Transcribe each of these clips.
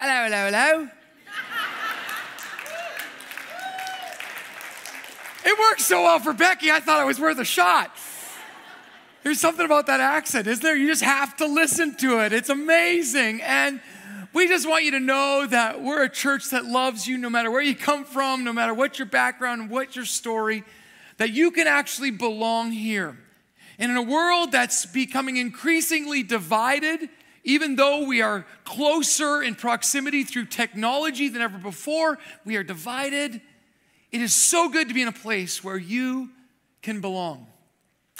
Hello, hello, hello. It works so well for Becky, I thought it was worth a shot. There's something about that accent, isn't there? You just have to listen to it. It's amazing. And we just want you to know that we're a church that loves you no matter where you come from, no matter what your background, what your story, that you can actually belong here. And in a world that's becoming increasingly divided, even though we are closer in proximity through technology than ever before, we are divided. It is so good to be in a place where you can belong.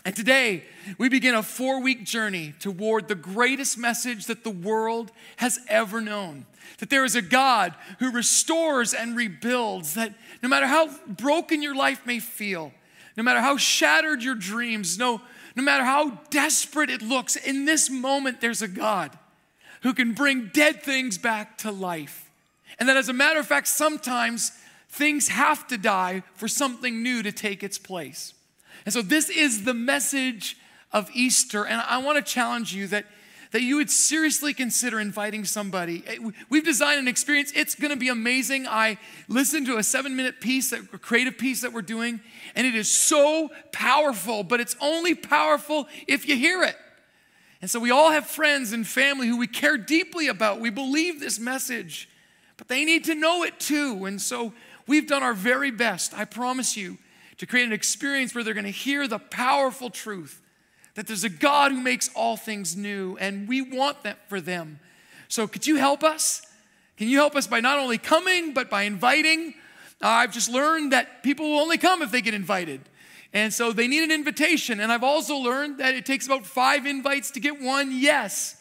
And today, we begin a 4-week journey toward the greatest message that the world has ever known. That there is a God who restores and rebuilds, that no matter how broken your life may feel, no matter how shattered your dreams, no matter how desperate it looks, in this moment there's a God who can bring dead things back to life. And that as a matter of fact, sometimes things have to die for something new to take its place. And so this is the message of Easter. And I want to challenge you that you would seriously consider inviting somebody. We've designed an experience. It's going to be amazing. I listened to a 7-minute piece, a creative piece that we're doing, and it is so powerful, but it's only powerful if you hear it. And so we all have friends and family who we care deeply about. We believe this message, but they need to know it too. And so we've done our very best, I promise you, to create an experience where they're going to hear the powerful truth that there's a God who makes all things new, and we want that for them. So could you help us? Can you help us by not only coming, but by inviting? I've just learned that people will only come if they get invited. And so they need an invitation. And I've also learned that it takes about 5 invites to get 1 yes.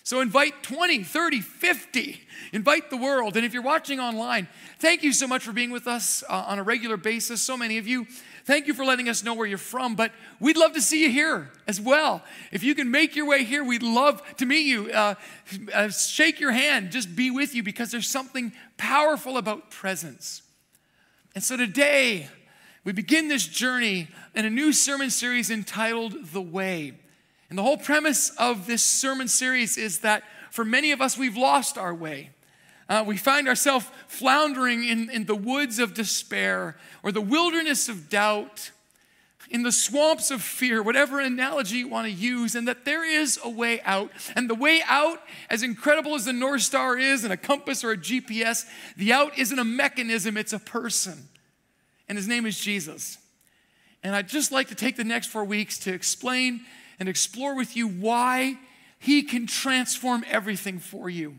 So invite 20, 30, 50. Invite the world. And if you're watching online, thank you so much for being with us on a regular basis. So many of you, thank you for letting us know where you're from. But we'd love to see you here as well. If you can make your way here, we'd love to meet you. Shake your hand, just be with you, because there's something powerful about presence. And so today, we begin this journey in a new sermon series entitled The Way. And the whole premise of this sermon series is that for many of us, we've lost our way. We find ourselves floundering in the woods of despair or the wilderness of doubt, in the swamps of fear, whatever analogy you want to use, and that there is a way out. And the way out, as incredible as the North Star is and a compass or a GPS, the out isn't a mechanism, it's a person. And his name is Jesus. And I'd just like to take the next 4 weeks to explain and explore with you why he can transform everything for you.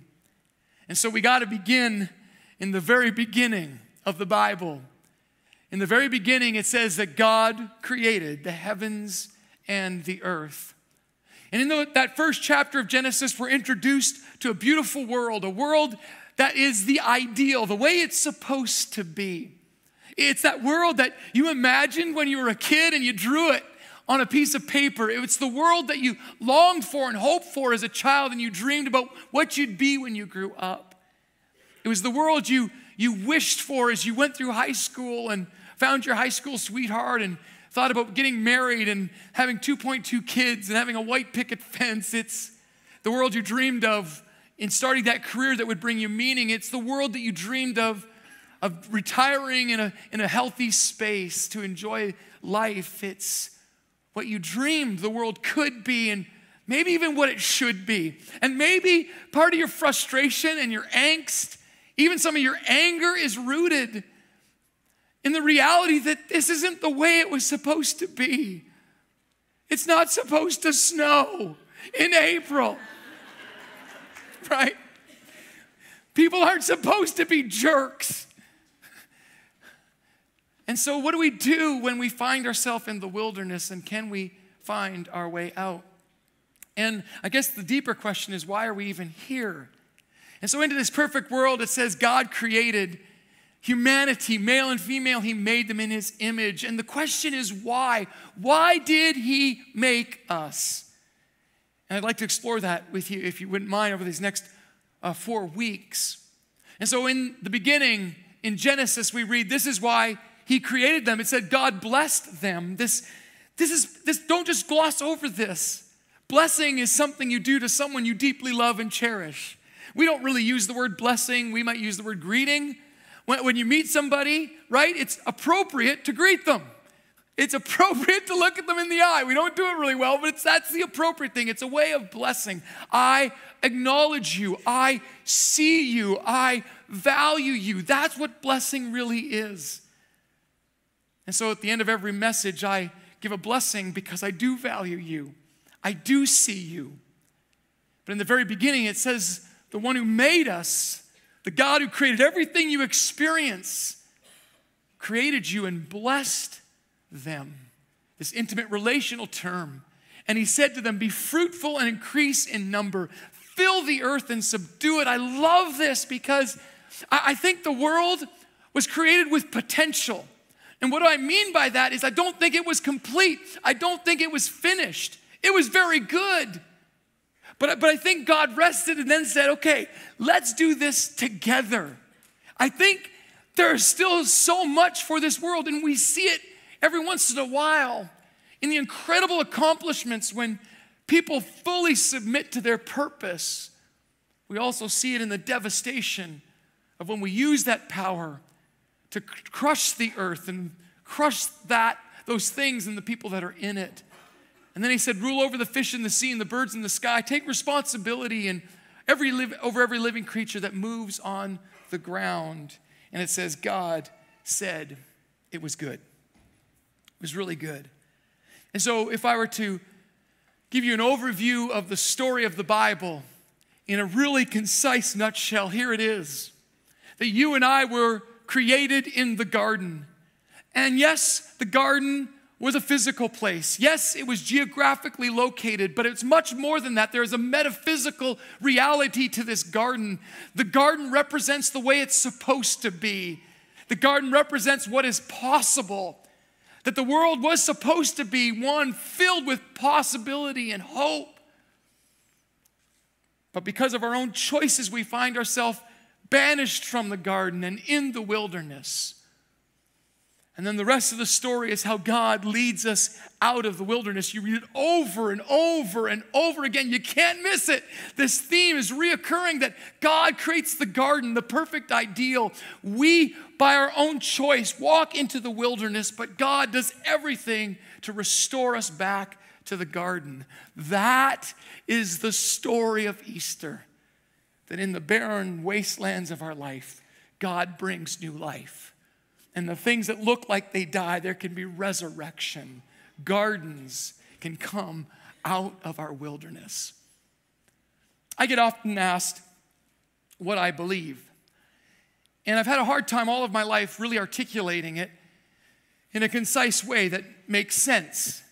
And so we got to begin in the very beginning of the Bible. In the very beginning, it says that God created the heavens and the earth. And in that first chapter of Genesis, we're introduced to a beautiful world, a world that is the ideal, the way it's supposed to be. It's that world that you imagined when you were a kid and you drew it on a piece of paper. It's the world that you longed for and hoped for as a child, and you dreamed about what you'd be when you grew up. It was the world you wished for as you went through high school and found your high school sweetheart and thought about getting married and having 2.2 kids and having a white picket fence. It's the world you dreamed of in starting that career that would bring you meaning. It's the world that you dreamed of retiring in a healthy space to enjoy life. It's what you dreamed the world could be, and maybe even what it should be. And maybe part of your frustration and your angst, even some of your anger, is rooted in the reality that this isn't the way it was supposed to be. It's not supposed to snow in April, right? People aren't supposed to be jerks. And so what do we do when we find ourselves in the wilderness, and can we find our way out? And I guess the deeper question is, why are we even here? And so into this perfect world, it says God created humanity, male and female. He made them in his image. And the question is, why? Why did he make us? And I'd like to explore that with you, if you wouldn't mind, over these next 4 weeks. And so in the beginning, in Genesis, we read, this is why he created them. It said God blessed them. This don't just gloss over this. Blessing is something you do to someone you deeply love and cherish. We don't really use the word blessing. We might use the word greeting. When you meet somebody, right, it's appropriate to greet them. It's appropriate to look at them in the eye. We don't do it really well, but that's the appropriate thing. It's a way of blessing. I acknowledge you. I see you. I value you. That's what blessing really is. And so at the end of every message, I give a blessing because I do value you. I do see you. But in the very beginning, it says, the one who made us, the God who created everything you experience, created you and blessed them. This intimate relational term. And he said to them, be fruitful and increase in number. Fill the earth and subdue it. I love this because I think the world was created with potential. And what I mean by that is I don't think it was complete. I don't think it was finished. It was very good. But I think God rested and then said, okay, let's do this together. I think there is still so much for this world, and we see it every once in a while in the incredible accomplishments when people fully submit to their purpose. We also see it in the devastation of when we use that power to crush the earth and crush those things and the people that are in it. And then he said, rule over the fish in the sea and the birds in the sky. Take responsibility over every living creature that moves on the ground. And it says, God said it was good. It was really good. And so if I were to give you an overview of the story of the Bible in a really concise nutshell, here it is. That you and I were created in the garden. And yes, the garden was a physical place. Yes, it was geographically located, but it's much more than that. There is a metaphysical reality to this garden. The garden represents the way it's supposed to be. The garden represents what is possible. That the world was supposed to be one filled with possibility and hope. But because of our own choices, we find ourselves banished from the garden and in the wilderness. And then the rest of the story is how God leads us out of the wilderness. You read it over and over and over again. You can't miss it. This theme is reoccurring that God creates the garden, the perfect ideal. We, by our own choice, walk into the wilderness, but God does everything to restore us back to the garden. That is the story of Easter. That in the barren wastelands of our life, God brings new life. And the things that look like they die, there can be resurrection. Gardens can come out of our wilderness. I get often asked what I believe. And I've had a hard time all of my life really articulating it in a concise way that makes sense.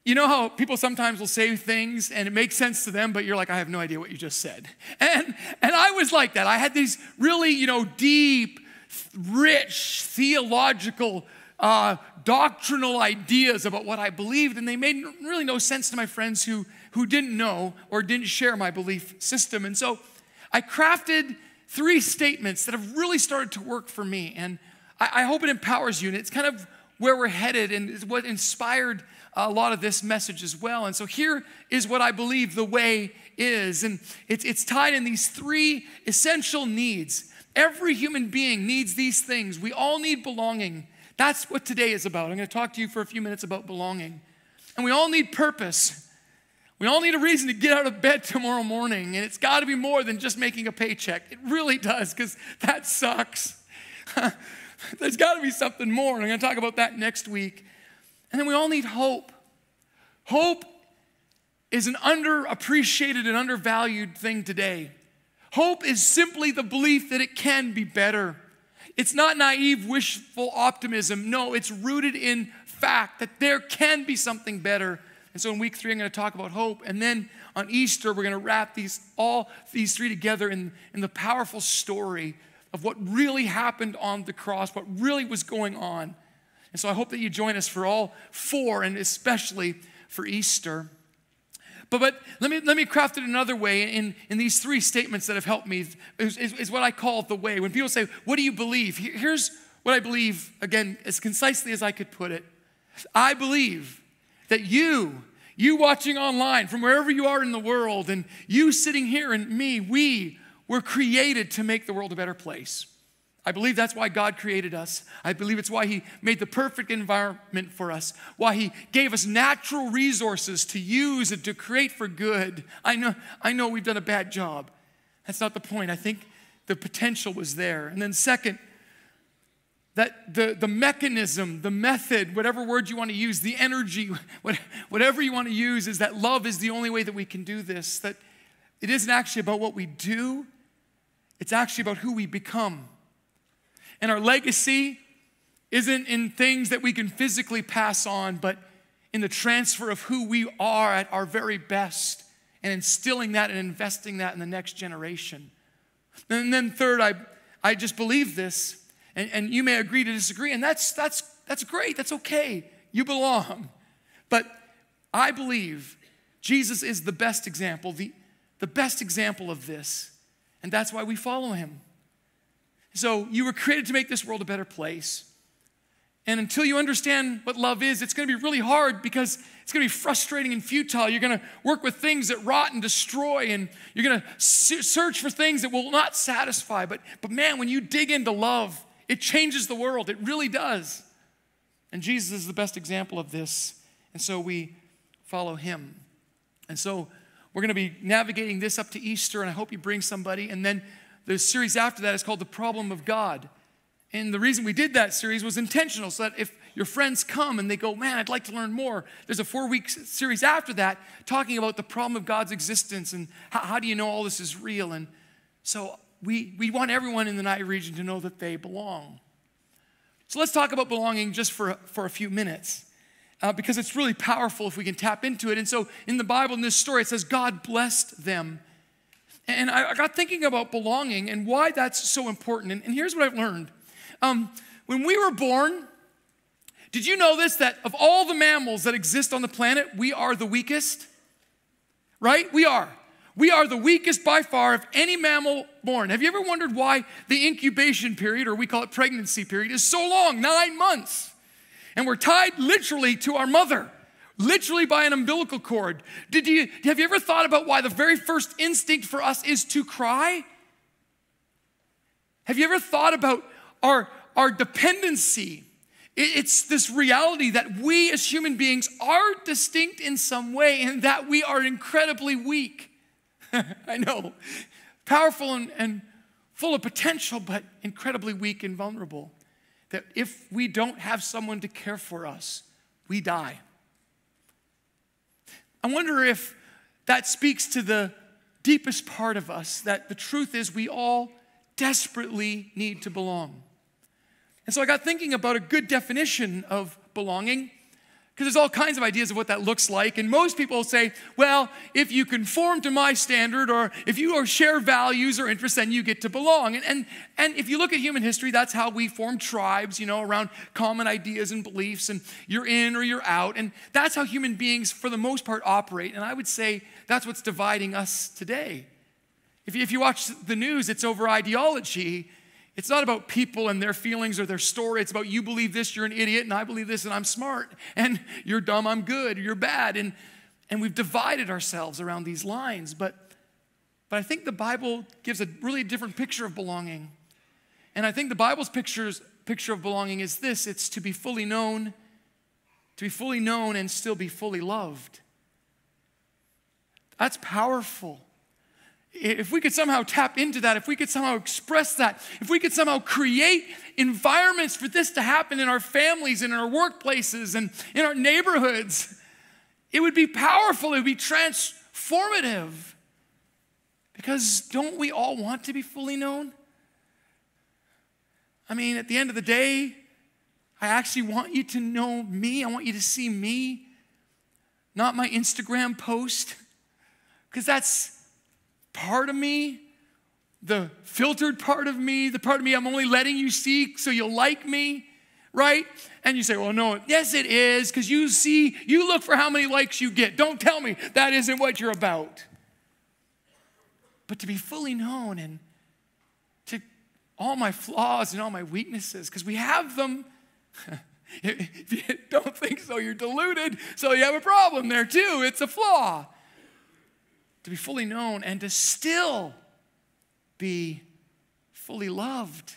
You know how people sometimes will say things and it makes sense to them, but you're like, I have no idea what you just said. And I was like that. I had these really, deep, rich, theological, doctrinal ideas about what I believed, and they made really no sense to my friends who didn't know or didn't share my belief system. And so I crafted 3 statements that have really started to work for me, and I hope it empowers you, and it's kind of where we're headed, and it's what inspired a lot of this message as well. And so here is what I believe the way is, and it's tied in these 3 essential needs. Every human being needs these things. We all need belonging. That's what today is about. I'm going to talk to you for a few minutes about belonging. And we all need purpose. We all need a reason to get out of bed tomorrow morning. And it's got to be more than just making a paycheck. It really does, because that sucks. There's got to be something more. And I'm going to talk about that next week. And then we all need hope. Hope is an underappreciated and undervalued thing today. Hope is simply the belief that it can be better. It's not naive, wishful optimism. No, it's rooted in fact that there can be something better. And so in week 3, I'm going to talk about hope. And then on Easter, we're going to wrap all these 3 together in the powerful story of what really happened on the cross, what really was going on. And so I hope that you join us for all 4, and especially for Easter. But let me craft it another way in these 3 statements that have helped me is what I call the way. When people say, what do you believe? Here's what I believe, again, as concisely as I could put it. I believe that you watching online from wherever you are in the world, and you sitting here and me, we we're created to make the world a better place. I believe that's why God created us. I believe it's why he made the perfect environment for us, why he gave us natural resources to use and to create for good. I know we've done a bad job. That's not the point. I think the potential was there. And then second, that the mechanism, the method, whatever word you want to use, the energy, whatever you want to use, is that love is the only way that we can do this. That it isn't actually about what we do. It's actually about who we become. And our legacy isn't in things that we can physically pass on, but in the transfer of who we are at our very best and instilling that and investing that in the next generation. And then third, I just believe this, and you may agree to disagree, and that's great, that's okay. You belong. But I believe Jesus is the best example, the best example of this, and that's why we follow him. So you were created to make this world a better place. And until you understand what love is, it's going to be really hard because it's going to be frustrating and futile. You're going to work with things that rot and destroy, and you're going to search for things that will not satisfy. But man, when you dig into love, it changes the world. It really does. And Jesus is the best example of this. And so we follow him. And so we're going to be navigating this up to Easter, and I hope you bring somebody. And then the series after that is called The Problem of God. And the reason we did that series was intentional, so that if your friends come and they go, man, I'd like to learn more, there's a 4-week series after that talking about the problem of God's existence and how do you know all this is real. And so we want everyone in the Niagara region to know that they belong. So let's talk about belonging just for a few minutes because it's really powerful if we can tap into it. And so in the Bible, in this story, it says God blessed them. And I got thinking about belonging and why that's so important. And here's what I've learned. When we were born, did you know this, that of all the mammals that exist on the planet, we are the weakest? Right? We are. We are the weakest by far of any mammal born. Have you ever wondered why the incubation period, or we call it pregnancy period, is so long, 9 months? And we're tied literally to our mother. Literally by an umbilical cord. Have you ever thought about why the very first instinct for us is to cry? Have you ever thought about our dependency? It's this reality that we as human beings are distinct in some way and that we are incredibly weak. I know. Powerful and full of potential, but incredibly weak and vulnerable. That if we don't have someone to care for us, we die. I wonder if that speaks to the deepest part of us, that the truth is we all desperately need to belong. And so I got thinking about a good definition of belonging, because there's all kinds of ideas of what that looks like. And most people say, well, if you conform to my standard, or if you share values or interests, then you get to belong. And if you look at human history, that's how we form tribes, around common ideas and beliefs, and you're in or you're out. And that's how human beings, for the most part, operate. And I would say that's what's dividing us today. If you watch the news, it's over ideology. It's not about people and their feelings or their story. It's about you believe this, you're an idiot, and I believe this, and I'm smart, and you're dumb, I'm good, or you're bad. And we've divided ourselves around these lines. But I think the Bible gives a really different picture of belonging. And I think the Bible's picture of belonging is this. It's to be fully known and still be fully loved. That's powerful. If we could somehow tap into that, if we could somehow express that, if we could somehow create environments for this to happen in our families and in our workplaces and in our neighborhoods, it would be powerful, it would be transformative. Because don't we all want to be fully known? I mean, at the end of the day, I actually want you to know me. I want you to see me, not my Instagram post, because that's part of me, the filtered part of me, the part of me I'm only letting you see so you'll like me, right? And you say, well, no, yes it is, because you look for how many likes you get. Don't tell me that isn't what you're about. But to be fully known and to all my flaws and all my weaknesses, because we have them. If you don't think so, you're deluded, so you have a problem there too. It's a flaw. To be fully known and to still be fully loved.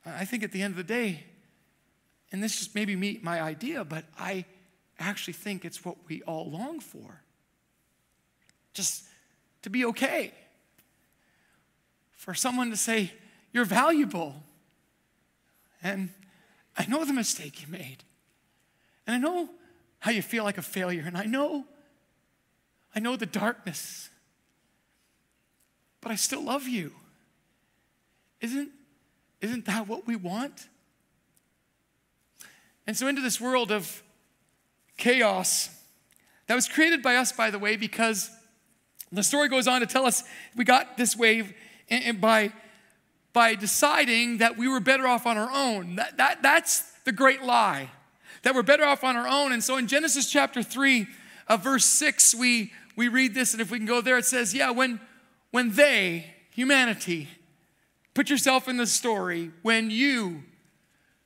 I think at the end of the day, and this is maybe my idea, but I actually think it's what we all long for. Just to be okay. For someone to say, you're valuable. And I know the mistake you made. And I know how you feel like a failure. And I know the darkness. But I still love you. Isn't that what we want? And so into this world of chaos that was created by us, by the way, because the story goes on to tell us we got this way and by deciding that we were better off on our own. That's the great lie, that we're better off on our own. And so in Genesis chapter 3, verse 6, we read this, and if we can go there, it says, when they, humanity, put yourself in the story, when you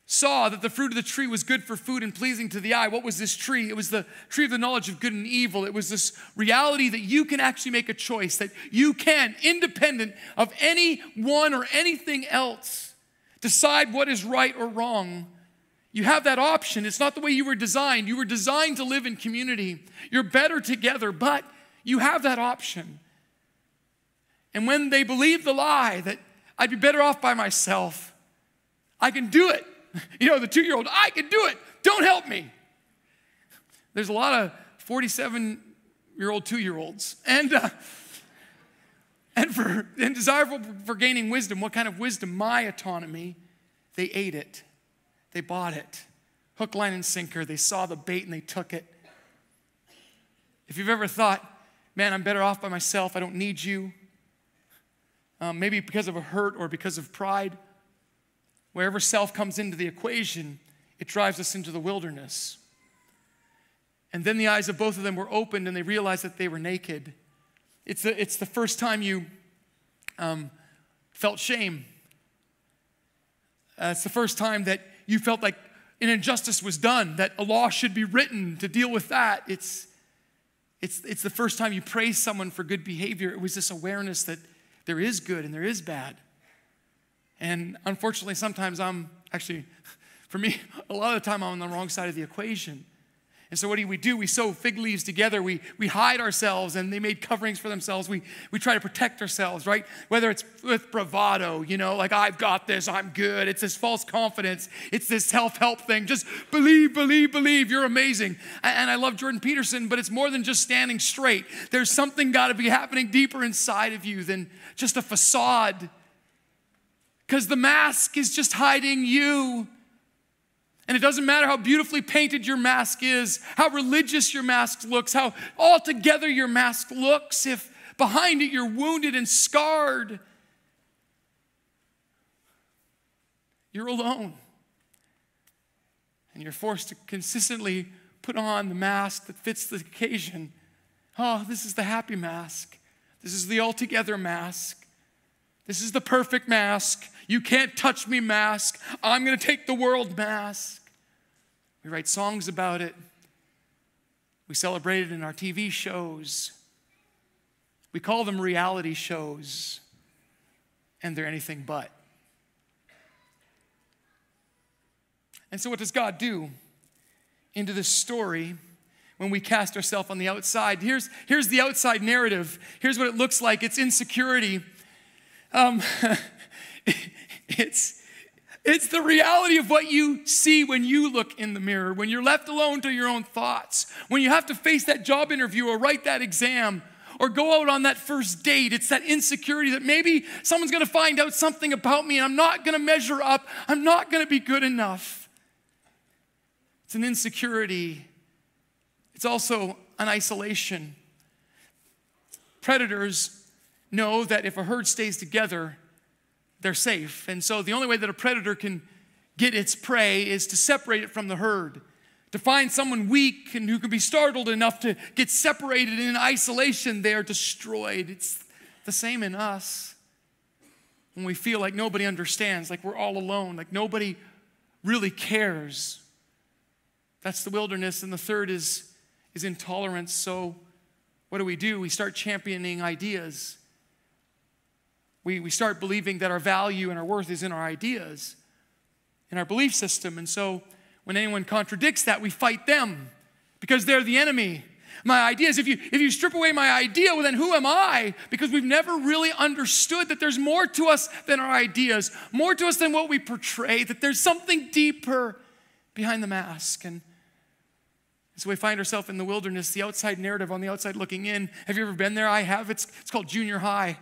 saw that the fruit of the tree was good for food and pleasing to the eye. What was this tree? It was the tree of the knowledge of good and evil. It was this reality that you can actually make a choice, that you can, independent of anyone or anything else, decide what is right or wrong. You have that option. It's not the way you were designed. You were designed to live in community. You're better together, but you have that option. And when they believed the lie that I'd be better off by myself, I can do it. The 2-year-old, I can do it. Don't help me. There's a lot of 47-year-old 2-year-olds. And desirable for gaining wisdom. What kind of wisdom? My autonomy. They ate it. They bought it. Hook, line, and sinker. They saw the bait and they took it. If you've ever thought, man, I'm better off by myself. I don't need you. Maybe because of a hurt or because of pride. Wherever self comes into the equation, it drives us into the wilderness. And then the eyes of both of them were opened and they realized that they were naked. It's the first time you felt shame. It's the first time that you felt like an injustice was done, that a law should be written to deal with that. It's the first time you praise someone for good behavior. It was this awareness that there is good and there is bad. And unfortunately, sometimes for me, a lot of the time I'm on the wrong side of the equation. And so what do? We sew fig leaves together. We hide ourselves, and they made coverings for themselves. We try to protect ourselves, right? Whether it's with bravado, like I've got this, I'm good. It's this false confidence. It's this self-help thing. Just believe, you're amazing. And I love Jordan Peterson, but it's more than just standing straight. There's something got to be happening deeper inside of you than just a facade. Because the mask is just hiding you. And it doesn't matter how beautifully painted your mask is, how religious your mask looks, how altogether your mask looks, if behind it you're wounded and scarred. You're alone. And you're forced to consistently put on the mask that fits the occasion. Oh, this is the happy mask. This is the altogether mask. This is the perfect mask. You can't touch me mask. I'm going to take the world mask. We write songs about it. We celebrate it in our TV shows. We call them reality shows. And they're anything but. And so what does God do into this story when we cast ourselves on the outside? Here's the outside narrative. Here's what it looks like. It's insecurity. It's the reality of what you see when you look in the mirror, when you're left alone to your own thoughts, when you have to face that job interview or write that exam or go out on that first date. It's that insecurity that maybe someone's going to find out something about me and I'm not going to measure up. I'm not going to be good enough. It's an insecurity. It's also an isolation. Predators know that if a herd stays together, they're safe. And so the only way that a predator can get its prey is to separate it from the herd, to find someone weak and who can be startled enough to get separated in isolation. They are destroyed. It's the same in us. When we feel like nobody understands, like we're all alone, like nobody really cares. That's the wilderness. And the third is intolerance. So what do? We start championing ideas. We start believing that our value and our worth is in our ideas, in our belief system. And so when anyone contradicts that, we fight them because they're the enemy. My ideas, if you strip away my idea, well, then who am I? Because we've never really understood that there's more to us than our ideas, more to us than what we portray, that there's something deeper behind the mask. And so we find ourselves in the wilderness, the outside narrative on the outside looking in. Have you ever been there? I have. It's called junior high,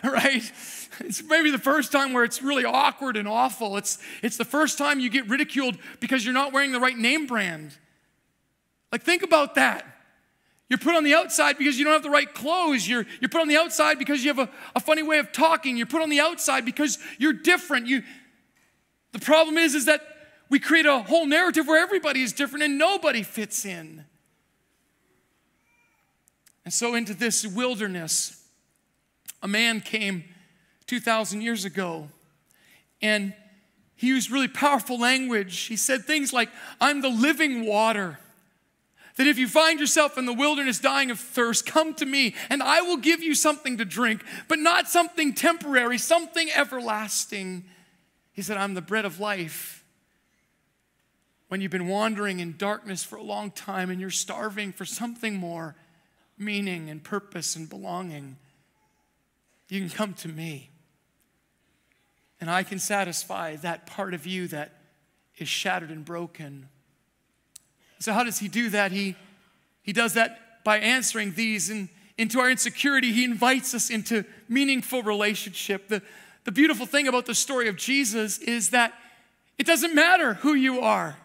right? It's maybe the first time where it's really awkward and awful. It's the first time you get ridiculed because you're not wearing the right name brand. Like, think about that. You're put on the outside because you don't have the right clothes. You're put on the outside because you have a funny way of talking. You're put on the outside because you're different. The problem is that we create a whole narrative where everybody is different and nobody fits in. And so into this wilderness, a man came 2,000 years ago, and he used really powerful language. He said things like, I'm the living water. That if you find yourself in the wilderness dying of thirst, come to me and I will give you something to drink, but not something temporary, something everlasting. He said, I'm the bread of life. When you've been wandering in darkness for a long time and you're starving for something more, meaning and purpose and belonging, you can come to me. And I can satisfy that part of you that is shattered and broken. So how does he do that? He does that by answering these. And into our insecurity, he invites us into meaningful relationship. The beautiful thing about the story of Jesus is that it doesn't matter who you are.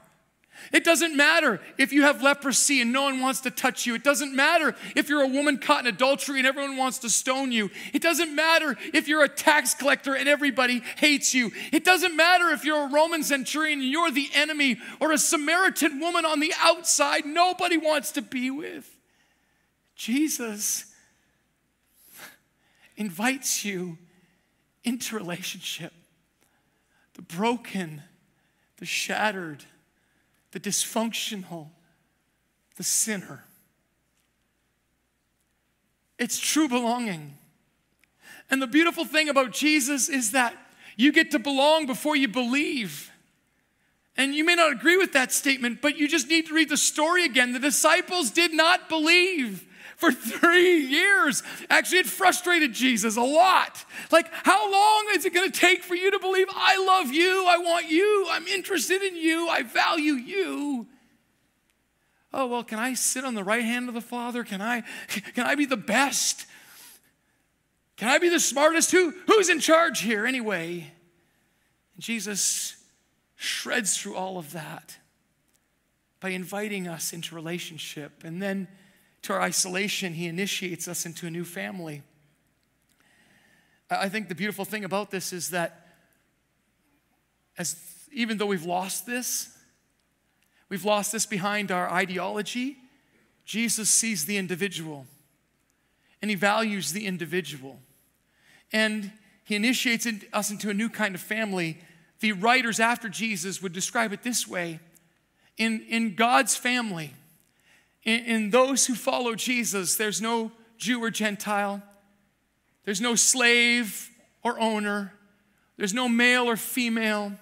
It doesn't matter if you have leprosy and no one wants to touch you. It doesn't matter if you're a woman caught in adultery and everyone wants to stone you. It doesn't matter if you're a tax collector and everybody hates you. It doesn't matter if you're a Roman centurion and you're the enemy, or a Samaritan woman on the outside nobody wants to be with. Jesus invites you into relationship. The broken, the shattered, the dysfunctional, the sinner. It's true belonging. And the beautiful thing about Jesus is that you get to belong before you believe. And you may not agree with that statement, but you just need to read the story again. The disciples did not believe for 3 years. Actually, it frustrated Jesus a lot. Like, how long is it going to take for you to believe I love you, I want you, I'm interested in you, I value you? Oh, well, can I sit on the right hand of the Father? Can I be the best? Can I be the smartest? Who's in charge here anyway? And Jesus shreds through all of that by inviting us into relationship. And then to our isolation, he initiates us into a new family. I think the beautiful thing about this is that even though we've lost this behind our ideology, Jesus sees the individual and he values the individual. And he initiates us into a new kind of family. The writers after Jesus would describe it this way: in God's family, in those who follow Jesus, there's no Jew or Gentile. There's no slave or owner. There's no male or female.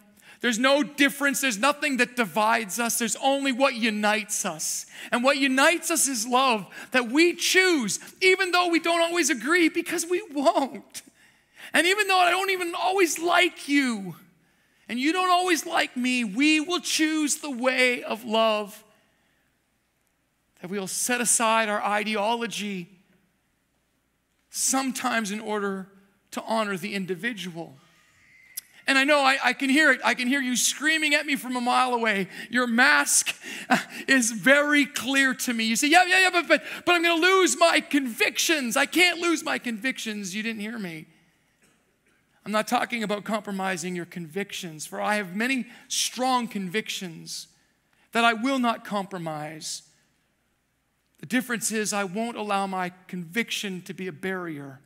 There's no difference. There's nothing that divides us. There's only what unites us. And what unites us is love, that we choose, even though we don't always agree, because we won't. And even though I don't even always like you, and you don't always like me, we will choose the way of love. That we'll set aside our ideology sometimes in order to honor the individual. And I know I can hear it. I can hear you screaming at me from a mile away. Your mask is very clear to me. You say, yeah, but I'm going to lose my convictions. I can't lose my convictions. You didn't hear me. I'm not talking about compromising your convictions, for I have many strong convictions that I will not compromise. The difference is I won't allow my conviction to be a barrier.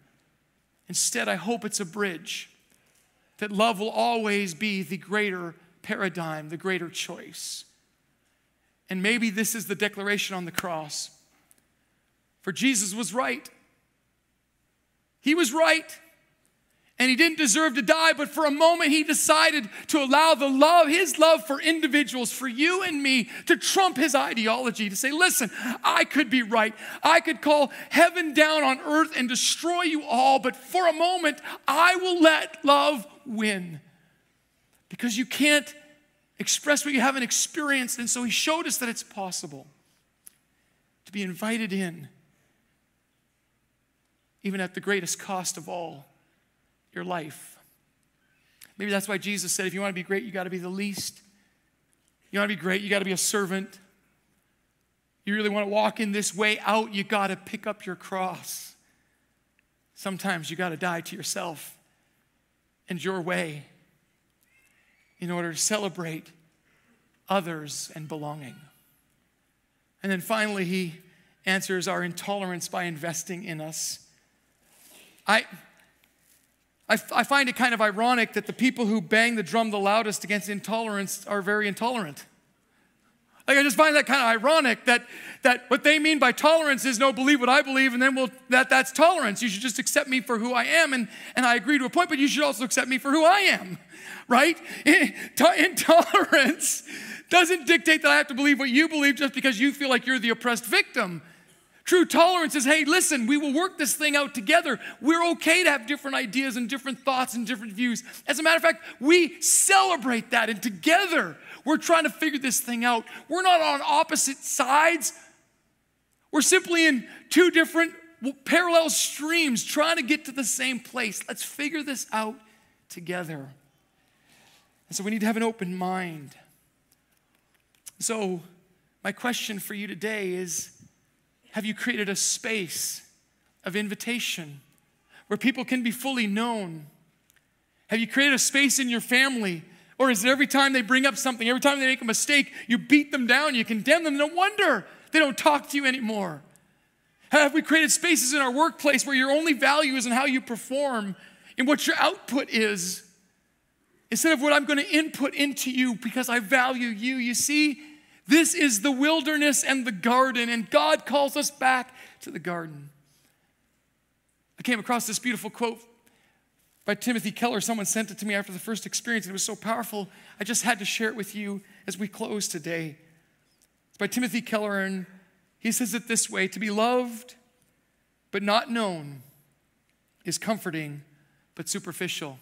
Instead, I hope it's a bridge. That love will always be the greater paradigm, the greater choice. And maybe this is the declaration on the cross. For Jesus was right. He was right. And he didn't deserve to die, but for a moment he decided to allow his love for individuals, for you and me, to trump his ideology, to say, listen, I could be right. I could call heaven down on earth and destroy you all, but for a moment, I will let love win. Because you can't express what you haven't experienced, and so he showed us that it's possible to be invited in, even at the greatest cost of all, your life. Maybe that's why Jesus said, if you want to be great, you got to be the least. You want to be great, you got to be a servant. You really want to walk in this way out, you got to pick up your cross. Sometimes you got to die to yourself and your way in order to celebrate others and belonging. And then finally, he answers our intolerance by investing in us. I find it kind of ironic that the people who bang the drum the loudest against intolerance are very intolerant. Like, I just find that kind of ironic that what they mean by tolerance is, no, believe what I believe, and then that's tolerance. You should just accept me for who I am, and I agree to a point, but you should also accept me for who I am, right? Intolerance doesn't dictate that I have to believe what you believe just because you feel like you're the oppressed victim. True tolerance is, hey, listen, we will work this thing out together. We're okay to have different ideas and different thoughts and different views. As a matter of fact, we celebrate that, and together we're trying to figure this thing out. We're not on opposite sides. We're simply in two different parallel streams trying to get to the same place. Let's figure this out together. And so we need to have an open mind. So my question for you today is, have you created a space of invitation where people can be fully known? Have you created a space in your family? Or is it every time they bring up something, every time they make a mistake, you beat them down, you condemn them? No wonder they don't talk to you anymore. Have we created spaces in our workplace where your only value is in how you perform and what your output is, instead of what I'm going to input into you because I value you? You see, this is the wilderness and the garden, and God calls us back to the garden. I came across this beautiful quote by Timothy Keller. Someone sent it to me after the first experience, and it was so powerful, I just had to share it with you as we close today. It's by Timothy Keller, and he says it this way: to be loved but not known is comforting but superficial.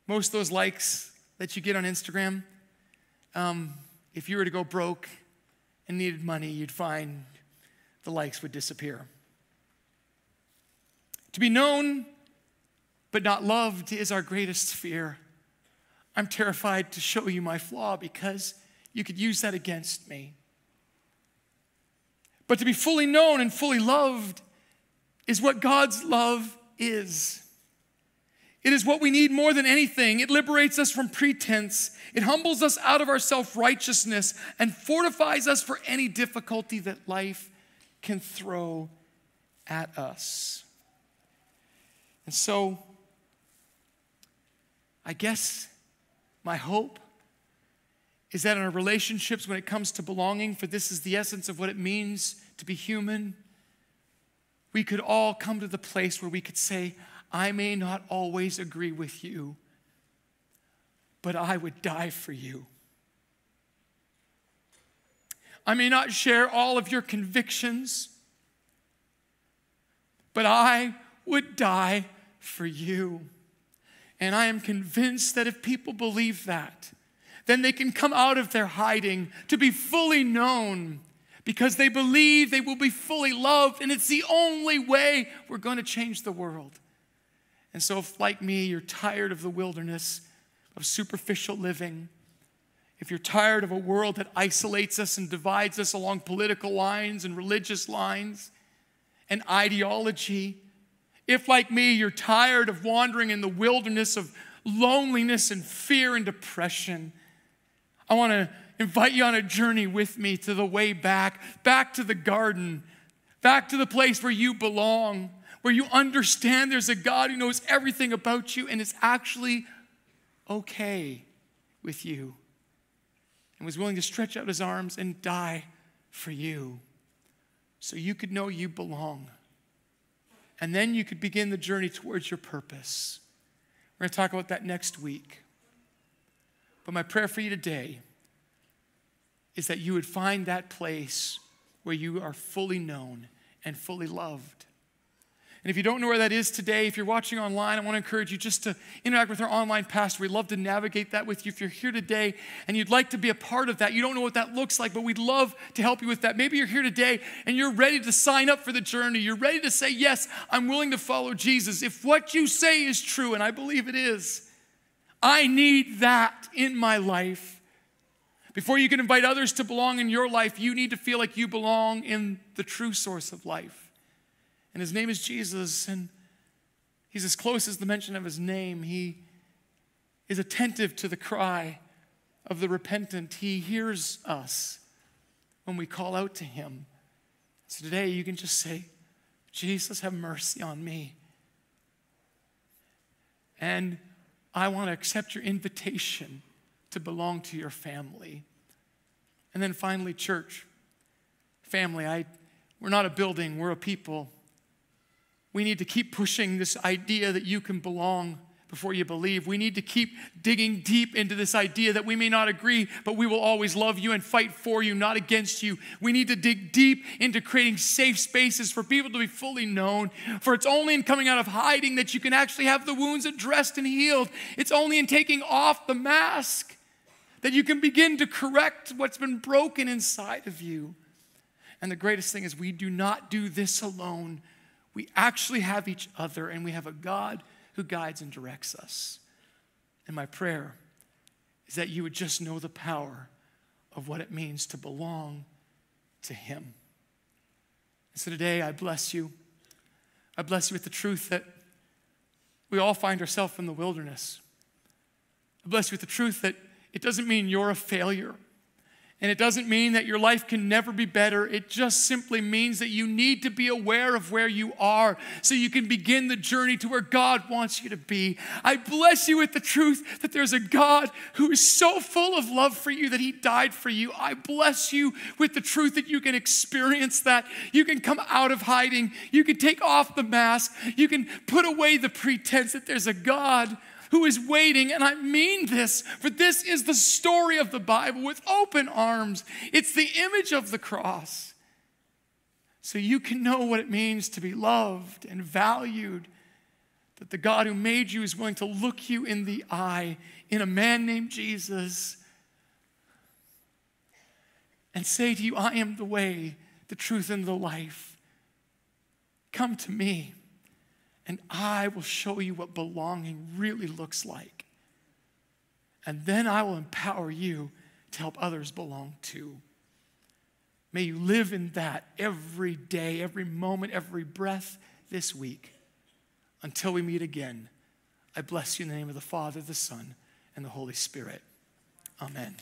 Most of those likes that you get on Instagram, if you were to go broke and needed money, you'd find the likes would disappear. To be known but not loved is our greatest fear. I'm terrified to show you my flaw because you could use that against me. But to be fully known and fully loved is what God's love is. It is what we need more than anything. It liberates us from pretense. It humbles us out of our self-righteousness and fortifies us for any difficulty that life can throw at us. And so, I guess my hope is that in our relationships, when it comes to belonging, for this is the essence of what it means to be human, we could all come to the place where we could say, I may not always agree with you, but I would die for you. I may not share all of your convictions, but I would die for you. And I am convinced that if people believe that, then they can come out of their hiding to be fully known because they believe they will be fully loved, and it's the only way we're going to change the world. And so if, like me, you're tired of the wilderness of superficial living, if you're tired of a world that isolates us and divides us along political lines and religious lines and ideology, if, like me, you're tired of wandering in the wilderness of loneliness and fear and depression, I want to invite you on a journey with me to the way back to the garden, back to the place where you belong, where you understand there's a God who knows everything about you and is actually okay with you and was willing to stretch out his arms and die for you so you could know you belong. And then you could begin the journey towards your purpose. We're going to talk about that next week. But my prayer for you today is that you would find that place where you are fully known and fully loved. And if you don't know where that is today, if you're watching online, I want to encourage you just to interact with our online pastor. We'd love to navigate that with you. If you're here today and you'd like to be a part of that, you don't know what that looks like, but we'd love to help you with that. Maybe you're here today and you're ready to sign up for the journey. You're ready to say, yes, I'm willing to follow Jesus. If what you say is true, and I believe it is, I need that in my life. Before you can invite others to belong in your life, you need to feel like you belong in the true source of life. And his name is Jesus, and he's as close as the mention of his name. He is attentive to the cry of the repentant. He hears us when we call out to him. So today you can just say, Jesus, have mercy on me. And I want to accept your invitation to belong to your family. And then finally, church, family, we're not a building, we're a people. We need to keep pushing this idea that you can belong before you believe. We need to keep digging deep into this idea that we may not agree, but we will always love you and fight for you, not against you. We need to dig deep into creating safe spaces for people to be fully known. For it's only in coming out of hiding that you can actually have the wounds addressed and healed. It's only in taking off the mask that you can begin to correct what's been broken inside of you. And the greatest thing is we do not do this alone. We actually have each other, and we have a God who guides and directs us. And my prayer is that you would just know the power of what it means to belong to him. And so today, I bless you. I bless you with the truth that we all find ourselves in the wilderness. I bless you with the truth that it doesn't mean you're a failure. And it doesn't mean that your life can never be better. It just simply means that you need to be aware of where you are so you can begin the journey to where God wants you to be. I bless you with the truth that there's a God who is so full of love for you that he died for you. I bless you with the truth that you can experience that. You can come out of hiding. You can take off the mask. You can put away the pretense that there's a God who is waiting, and I mean this, for this is the story of the Bible with open arms. It's the image of the cross. So you can know what it means to be loved and valued, that the God who made you is willing to look you in the eye in a man named Jesus and say to you, I am the way, the truth, and the life. Come to me. And I will show you what belonging really looks like. And then I will empower you to help others belong too. May you live in that every day, every moment, every breath this week. Until we meet again, I bless you in the name of the Father, the Son, and the Holy Spirit. Amen.